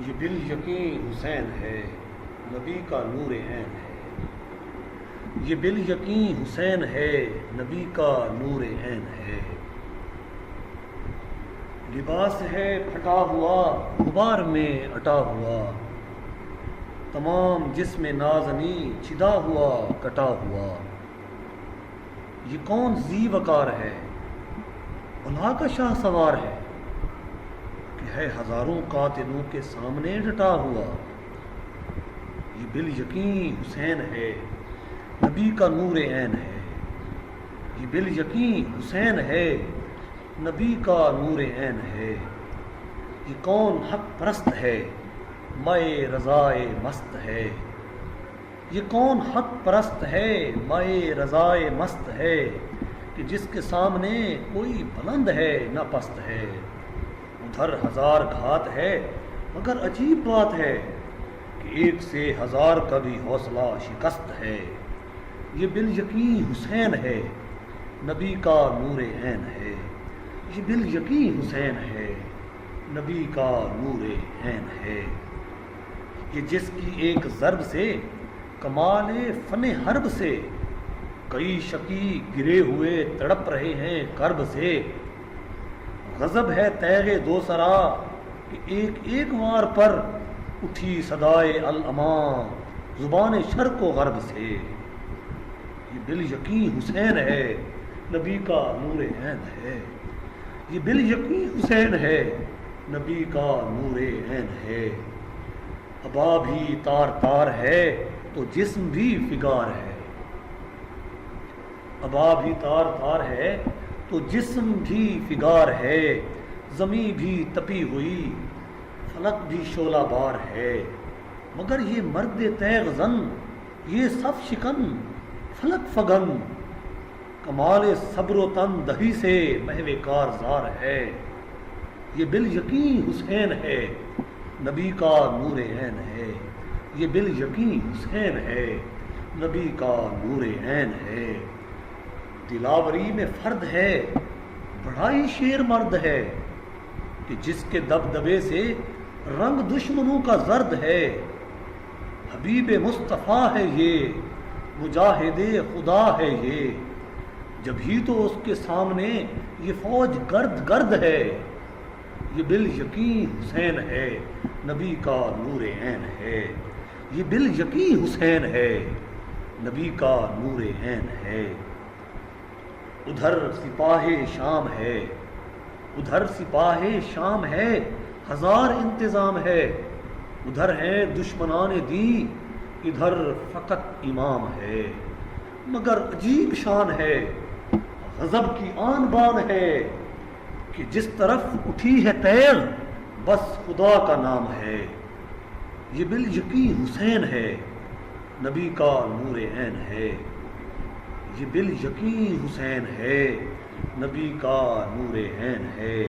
یہ بال یقین حسین ہے، نبی کا نور عین ہے۔ یہ بال یقین حسین ہے، نبی کا نور عین ہے۔ لباس ہے پھٹا ہوا، غبار میں اٹا ہوا، تمام جسم نازنی چدا ہوا کٹا ہوا۔ یہ کون ذی وقار ہے، الا کا شاہ سوار ہے، کہ ہے ہزاروں قاتلوں کے سامنے ڈٹا ہوا۔ یہ بال یقین حسین ہے، نبی کا نور عین ہے۔ یہ بال یقین حسین ہے، نبی کا نور عین ہے۔ یہ کون حق پرست ہے، مائے رضائے مست ہے۔ یہ کون حق پرست ہے، مائے رضائے مست ہے، کہ جس کے سامنے کوئی بلند ہے نہ پست ہے۔ ادھر ہزار گھات ہے، مگر عجیب بات ہے، کہ ایک سے ہزار کا بھی حوصلہ شکست ہے۔ یہ بال یقین حسین ہے، نبی کا نور عین ہے۔ یہ بال یقین حسین ہے، نبی کا نور عین ہے۔ یہ جس کی ایک ضرب سے، کمال فن حرب سے، کئی شقی گرے ہوئے تڑپ رہے ہیں کرب سے۔ غضب ہے تیغ دوسرا، کہ ایک ایک وار پر اٹھی صدائے الامان زبان شرق و غرب سے۔ یہ بال یقین حسین ہے، نبی کا نور عین ہے۔ یہ بال یقین حسین ہے، نبی کا نور عین ہے۔ ابا بھی تار تار ہے، تو جسم بھی فگار ہے۔ ابا بھی تار تار ہے، تو جسم بھی فگار ہے۔ زمیں بھی تپی ہوئی، فلک بھی شعلہ بار ہے، مگر یہ مرد تیغ زن، یہ صف شکن فلک فگن، کمال صبر و تن دہی سے محو کارزار ہے۔ یہ بال یقین حسین ہے، نبی کا نور عین ہے۔ یہ بال یقین حسین ہے، نبی کا نور عین ہے۔ دلاوری میں فرد ہے، بڑا ہی شیر مرد ہے، کہ جس کے دبدبے سے رنگ دشمنوں کا زرد ہے۔ حبیب مصطفیٰ ہے یہ، مجاہد خدا ہے یہ، جب ہی تو اس کے سامنے یہ فوج گرد گرد ہے۔ یہ بال یقین حسین ہے، نبی کا نور عین ہے۔ یہ بال یقین حسین ہے، نبی کا نور عین ہے۔ ادھر سپاہ شام ہے، ادھر سپاہ شام ہے، ہزار انتظام ہے۔ ادھر ہیں دشمنان دین، ادھر فقط امام ہے، مگر عجیب شان ہے، غضب کی آن بان ہے، کہ جس طرف اٹھی ہے تیغ بس خدا کا نام ہے۔ یہ بال یقین حسین ہے، نبی کا نور عین ہے۔ یہ بال یقین حسین ہے، نبی کا نور عین ہے۔